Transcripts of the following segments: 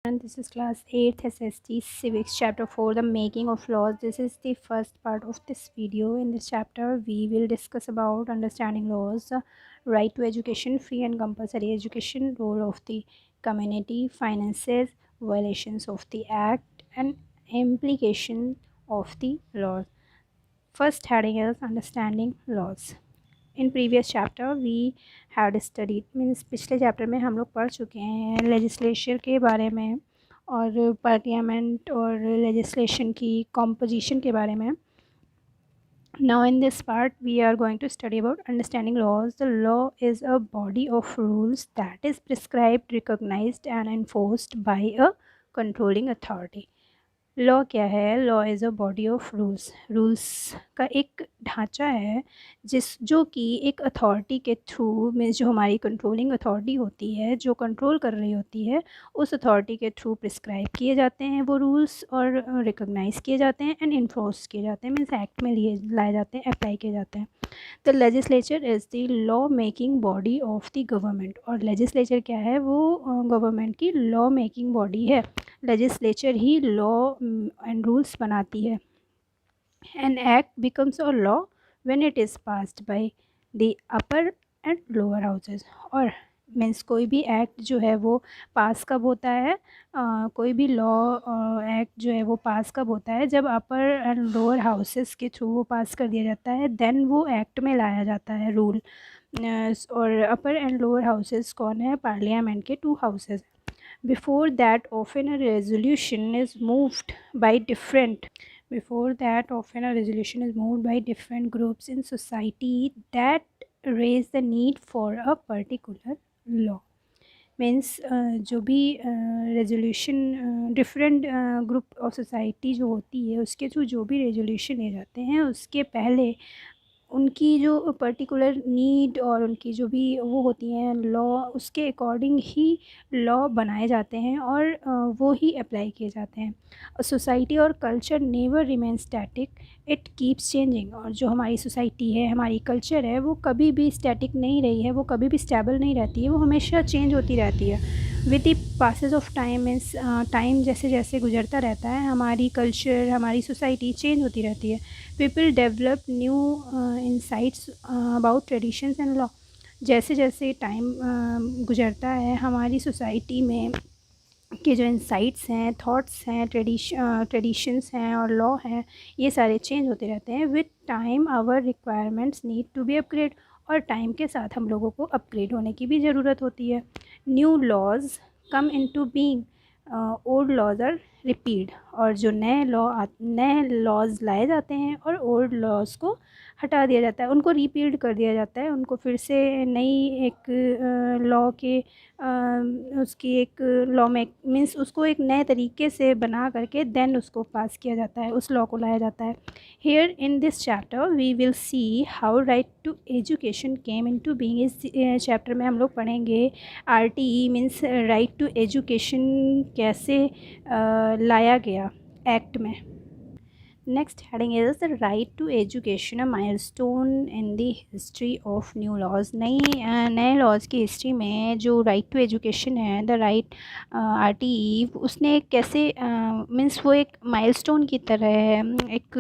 And this is class 8th SST Civics chapter 4, the making of laws. This is the first part of this video. In this chapter we will discuss about understanding laws, right to education, free and compulsory education, role of the community, finances, violations of the act and implication of the laws. First heading is understanding laws. In previous chapter we had studied means पिछले chapter में हम लोग पढ़ चुके हैं legislature के बारे में और पार्लियामेंट और लेजिस्लेशन की कॉम्पोजिशन के बारे में. Now in this part we are going to study about understanding laws. The law is a body of rules that is prescribed, recognized and enforced by a controlling authority. Law क्या है? Law is a body of rules. Rules का एक ढांचा है जो कि एक authority के थ्रू मीन्स जो हमारी कंट्रोलिंग अथॉरिटी होती है, जो कंट्रोल कर रही होती है, उस अथॉरिटी के थ्रू प्रिस्क्राइब किए जाते हैं वो रूल्स और रिकॉग्नाइज़ किए जाते हैं एंड इन्फोर्स किए जाते हैं. मीन्स एक्ट में लिए लाए जाते हैं, अप्लाई किए जाते हैं. The legislature is the law making body of the government. और लेजिस्लेचर क्या है? वो गवर्नमेंट की लॉ मेकिंग बॉडी है. Legislature he law and rules बनाती है. An act becomes a law when it is passed by the upper and lower houses. और means कोई भी एक्ट जो है वो पास कब होता है? कोई भी लॉ एक्ट जो है वो पास कब होता है? जब अपर एंड लोअर हाउसेस के थ्रू वो पास कर दिया जाता है, देन वो एक्ट में लाया जाता है रूल. और अपर एंड लोअर हाउसेस कौन है? पार्लियामेंट के 2 houses. Before that, often a resolution is moved by different groups in society that raise the need for a particular law. Means जो भी resolution different group of society जो होती है उसके through जो भी रेजोल्यूशन ले जाते हैं, उसके पहले उनकी जो पर्टिकुलर नीड और उनकी जो भी वो होती हैं लॉ, उसके अकॉर्डिंग ही लॉ बनाए जाते हैं और वो ही अप्लाई किए जाते हैं. सोसाइटी और culture never remain static, it keeps changing. और जो हमारी सोसाइटी है, हमारी कल्चर है, वो कभी भी स्टैटिक नहीं रही है, वो कभी भी स्टेबल नहीं रहती है, वो हमेशा चेंज होती रहती है. With the passage of time means time जैसे जैसे गुजरता रहता है, हमारी कल्चर, हमारी सोसाइटी चेंज होती रहती है. People develop new insights about traditions and law. जैसे जैसे टाइम गुजरता है, हमारी सोसाइटी में के जो इंसाइट्स हैं, थॉट्स हैं, ट्रेडिशंस हैं और लॉ हैं, ये सारे चेंज होते रहते हैं. With time our requirements need to be upgrade. और टाइम के साथ हम लोगों को अपग्रेड होने की भी ज़रूरत होती है. New laws come into being, old laws are repeat. और जो नए लॉज लाए जाते हैं और ओल्ड लॉज को हटा दिया जाता है, उनको रिपीट कर दिया जाता है, उनको फिर से नई एक लॉ के उसकी एक लॉ में मीन्स उसको एक नए तरीके से बना करके देन उसको पास किया जाता है, उस लॉ को लाया जाता है. Here in this chapter we will see how right to education came into being. इस चैप्टर में हम लोग पढ़ेंगे RTE means right to education कैसे लाया गया एक्ट में. Next heading is the right to education, a milestone in the history of new laws. नए लॉज की हिस्ट्री में जो राइट टू एजुकेशन है, द राइट RTE, उसने कैसे मीन्स वो एक माइलस्टोन की तरह है, एक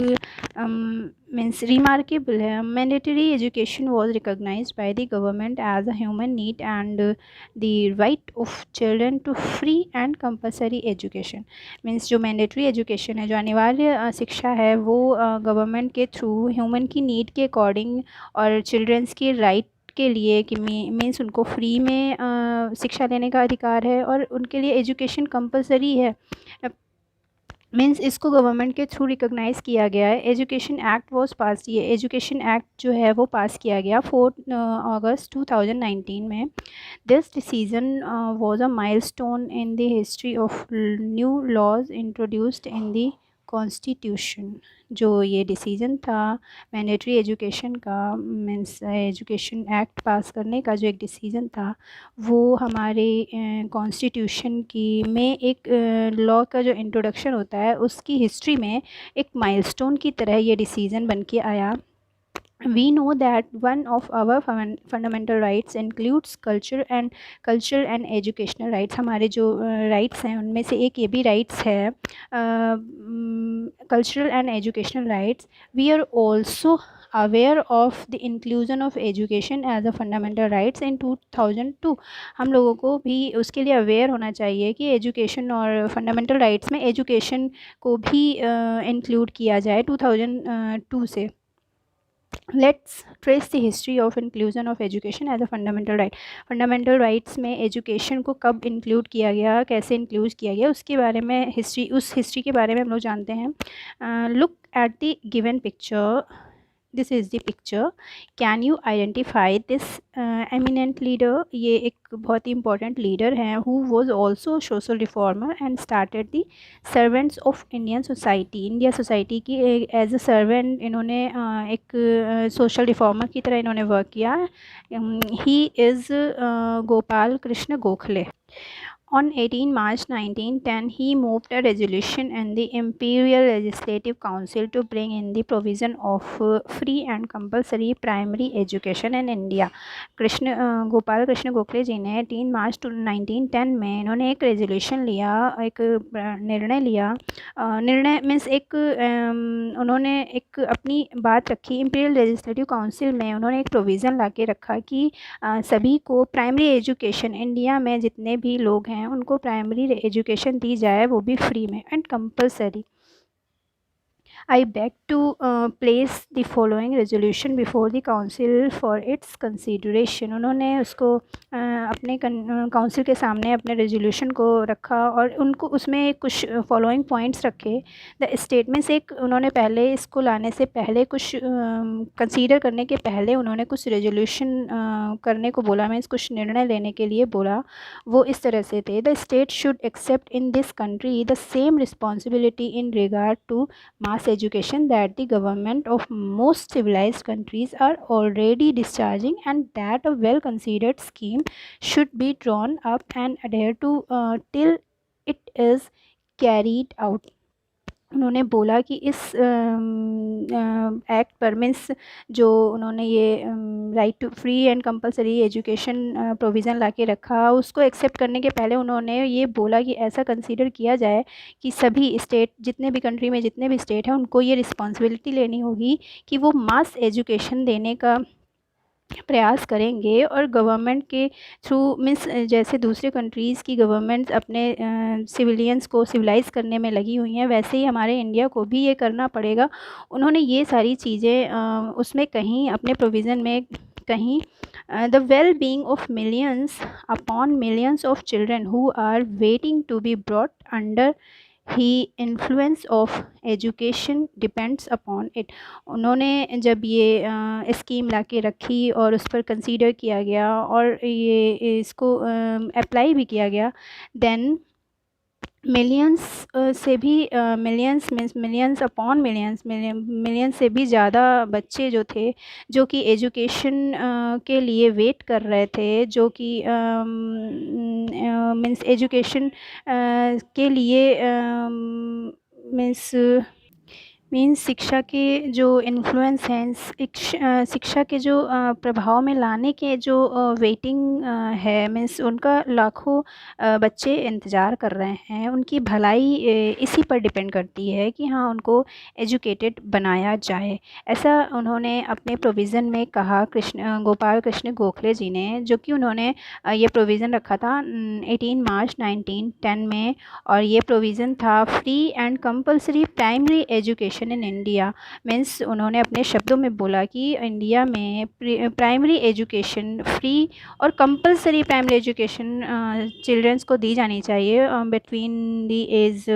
मीन्स रिमार्केबल है. Mandatory education was recognised by the government as a human need and the right of children to free and compulsory education. Means जो मैंडेटरी एजुकेशन है, जो अनिवार्य शिक्षा है, वो गवर्नमेंट के थ्रू ह्यूमन की नीड के अकॉर्डिंग और चिल्ड्रंस की राइट के लिए कि मीन्स उनको फ्री में शिक्षा लेने का अधिकार है और उनके लिए एजुकेशन कंपलसरी है. मीन्स इसको गवर्नमेंट के थ्रू रिकॉग्नाइज़ किया गया है. एजुकेशन एक्ट वॉज पास, ये एजुकेशन एक्ट जो है वो पास किया गया 4 अगस्त 2019 में. This decision was a milestone in the history of new laws introduced in the constitution. जो ये डिसीजन था मैंडेटरी एजुकेशन का, मीन्स एजुकेशन एक्ट पास करने का जो एक डिसीजन था, वो हमारे कॉन्स्टिट्यूशन की में एक लॉ का जो इंट्रोडक्शन होता है उसकी हिस्ट्री में एक माइलस्टोन की तरह ये डिसीजन बन के आया. We know that one of our fundamental rights includes culture and educational rights. हमारे जो rights हैं उनमें से एक ये भी rights है, cultural and educational rights. We are also aware of the inclusion of education as a fundamental rights in 2002. हम लोगों को भी उसके लिए अवेयर होना चाहिए कि एजुकेशन और फंडामेंटल राइट्स में एजुकेशन को भी इंक्लूड किया जाए 2002 से. Let's trace the history of inclusion of education as a fundamental right. Fundamental rights में एजुकेशन को कब इंक्लूड किया गया, कैसे इंक्लूड किया गया, उसके बारे में उस हिस्ट्री के बारे में हम लोग जानते हैं. Look at the given picture. This is the picture. Can you identify this eminent leader. ये एक बहुत ही इंपॉर्टेंट लीडर हैं who was also social reformer and started the servants of Indian society. India society की as a servant इन्होंने एक social reformer की तरह इन्होंने वर्क किया. He is Gopal Krishna Gokhale. On 18 March 1910, he moved a resolution in the Imperial Legislative Council to bring in the provision of free and compulsory primary education in India. Gopal Krishna Gokhale ji ने 18 मार्च 1910 में इन्होंने एक रेजोल्यूशन लिया, एक निर्णय लिया. निर्णय मीन्स एक उन्होंने एक अपनी बात रखी. इम्पीरियल लेजिस्लेटिव काउंसिल में उन्होंने एक प्रोविज़न ला के रखा कि सभी को प्राइमरी एजुकेशन, इंडिया में जितने भी लोग हैं उनको प्राइमरी एजुकेशन दी जाए, वो भी फ्री में and compulsory. I beg to place the following resolution before the council for its consideration. उन्होंने उसको अपने काउंसिल के सामने अपने रेजोल्यूशन को रखा और उनको उसमें कुछ फॉलोइंग पॉइंट्स रखे. द स्टेटमेंट्स, एक उन्होंने पहले इसको लाने से पहले कुछ कंसीडर करने के पहले उन्होंने कुछ रेजोल्यूशन करने को बोला, मीन्स कुछ निर्णय लेने के लिए बोला. वो इस तरह से थे. The state should accept in this country the same responsibility in regard to mass education that the government of most civilized countries are already discharging, and that a well considered scheme should be drawn up and adhered to till it is carried out. उन्होंने बोला कि इस act पर, means जो उन्होंने ये right to free and compulsory education provision ला के रखा, उसको एक्सेप्ट करने के पहले उन्होंने ये बोला कि ऐसा कंसीडर किया जाए कि सभी स्टेट, जितने भी कंट्री में जितने भी स्टेट हैं, उनको ये रिस्पॉन्सिबिलिटी लेनी होगी कि वो मास एजुकेशन देने का प्रयास करेंगे. और गवर्नमेंट के थ्रू, मीन्स जैसे दूसरे कंट्रीज़ की गवर्नमेंट अपने सिविलियंस को सिविलाइज़ करने में लगी हुई हैं, वैसे ही हमारे इंडिया को भी ये करना पड़ेगा. उन्होंने ये सारी चीज़ें उसमें कहीं अपने प्रोविज़न में कहीं the well being of millions upon millions of children who are waiting to be brought under the influence of education depends upon it. उन्होंने जब ये स्कीम ला के रखी और उस पर कंसीडर किया गया और ये इसको अप्लाई भी किया गया, देन मिलियंस से भी millions means millions upon millions millions से भी ज़्यादा बच्चे जो थे, जो कि एजुकेशन के लिए वेट कर रहे थे, जो कि मीन्स एजुकेशन के लिए मीन्स शिक्षा के जो इन्फ्लुएंस हैं, शिक्षा के जो प्रभाव में लाने के जो वेटिंग है, मीन्स उनका लाखों बच्चे इंतज़ार कर रहे हैं. उनकी भलाई इसी पर डिपेंड करती है कि हाँ, उनको एजुकेटेड बनाया जाए. ऐसा उन्होंने अपने प्रोविज़न में कहा, गोपाल कृष्ण गोखले जी ने, जो कि उन्होंने ये प्रोविज़न रखा था 18 मार्च 1910 में. और ये प्रोविज़न था free and compulsory primary education in India. Means उन्होंने अपने शब्दों में बोला कि इंडिया में प्राइमरी एजुकेशन फ्री और कंपलसरी प्राइमरी एजुकेशन चिल्ड्रंस को दी जानी चाहिए between the age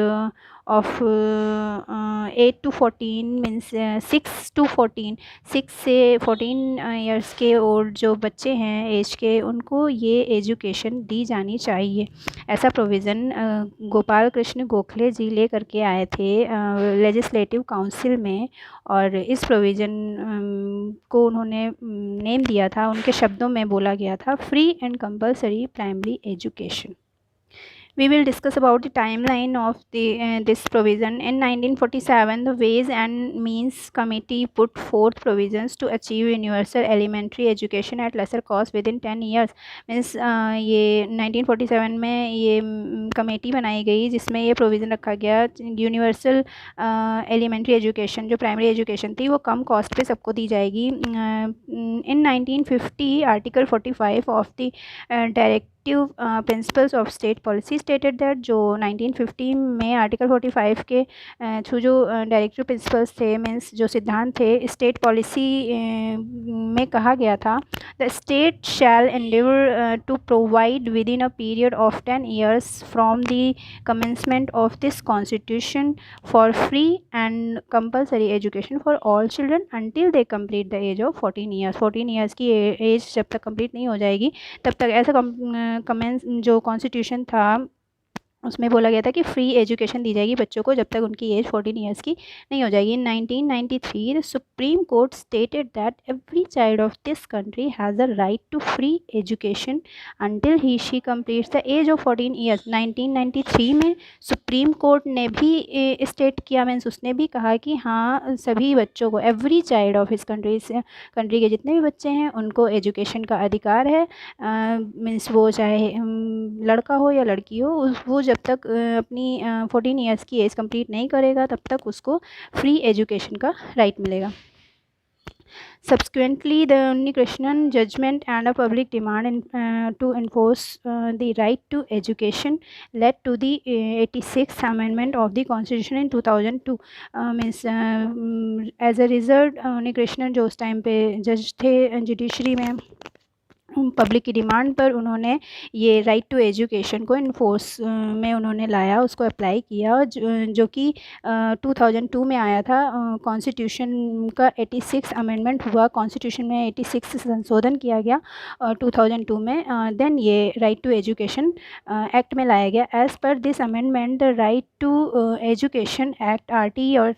of 8 to 14, means 6 to 14, 6 से 14 ईयर्स के ओल्ड जो बच्चे हैं एज के, उनको ये एजुकेशन दी जानी चाहिए. ऐसा प्रोविज़न गोपाल कृष्ण गोखले जी ले करके आए थे लेजिस्लेटिव काउंसिल में. और इस प्रोविज़न को उन्होंने नेम दिया था, उनके शब्दों में बोला गया था, free and compulsory primary education. We will discuss about the timeline of this provision. In 1947, the Ways and Means Committee put forth provisions to achieve universal elementary education at lesser cost within 10 years. Means ये 1947 में ये committee बनाई गई जिसमें ये provision रखा गया universal elementary education जो प्राइमरी एजुकेशन थी वो कम कॉस्ट पे सबको दी जाएगी. इन 1950 article 45 of the direct principles of state policy stated that जो 1950 में आर्टिकल 45 के थ्रू जो डायरेक्टिव प्रिंसिपल्स थे मीन्स जो सिद्धांत थे स्टेट पॉलिसी में कहा गया था the state shall endeavour to provide within a period of 10 years from the commencement of this constitution for free and compulsory education for all children until they complete the age of 14 years. 14 years की age जब तक complete नहीं हो जाएगी तब तक ऐसा commence जो कॉन्स्टिट्यूशन था उसमें बोला गया था कि फ्री एजुकेशन दी जाएगी बच्चों को जब तक उनकी एज 14 ईयर्स की नहीं हो जाएगी. In 1993 the supreme court stated that every child of this country has the right to free education until he she completes the age of 14 years. 1993 में सुप्रीम कोर्ट ने भी स्टेट किया मीन्स उसने भी कहा कि हाँ सभी बच्चों को एवरी चाइल्ड ऑफ इस कंट्री के जितने भी बच्चे हैं उनको एजुकेशन का अधिकार है. मीन्स वो चाहे लड़का हो या लड़की हो वो जब तक अपनी 14 ईयर्स की एज कंप्लीट नहीं करेगा तब तक उसको फ्री एजुकेशन का राइट मिलेगा. Subsequently, the Unnikrishnan judgment and a public demand to enforce the right to education led to the 86th Amendment of the Constitution in 2002. As a result, Unnikrishnan जो उस time पे जज थे judiciary में public की demand पर उन्होंने ये राइट टू एजुकेशन को इन्फोर्स में उन्होंने लाया उसको अप्लाई किया जो कि 2002 में आया था. कॉन्स्टिट्यूशन का 86 अमेंडमेंट हुआ. कॉन्स्टिट्यूशन में 86 संशोधन किया गया 2002 में. देन ये राइट टू एजुकेशन एक्ट में लाया गया. As per this amendment the right to education act RT और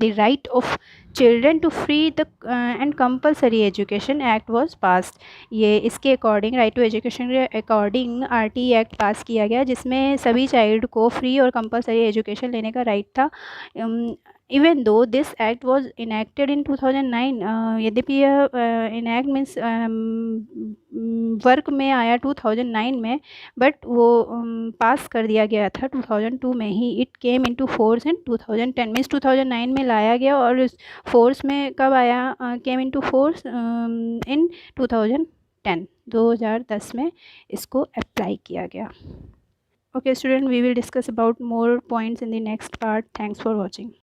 the right of children to free the and compulsory education act was passed. ये इसके अकॉर्डिंग राइट टू एजुकेशन के according RT act पास किया गया जिसमें सभी चाइल्ड को free और कंपलसरी एजुकेशन लेने का राइट था. even though this act was enacted in 2009, यद्यपि यह इनैक्ट मीन्स वर्क में आया 2009 में बट वो पास कर दिया गया था 2002 में ही. It came into force in 2010 means 2009 में लाया गया और फोर्स में कब आया केम इनटू फोर्स इन 2010 में इसको अप्लाई किया गया. Okay student, we will discuss about more points in the next part. Thanks for watching.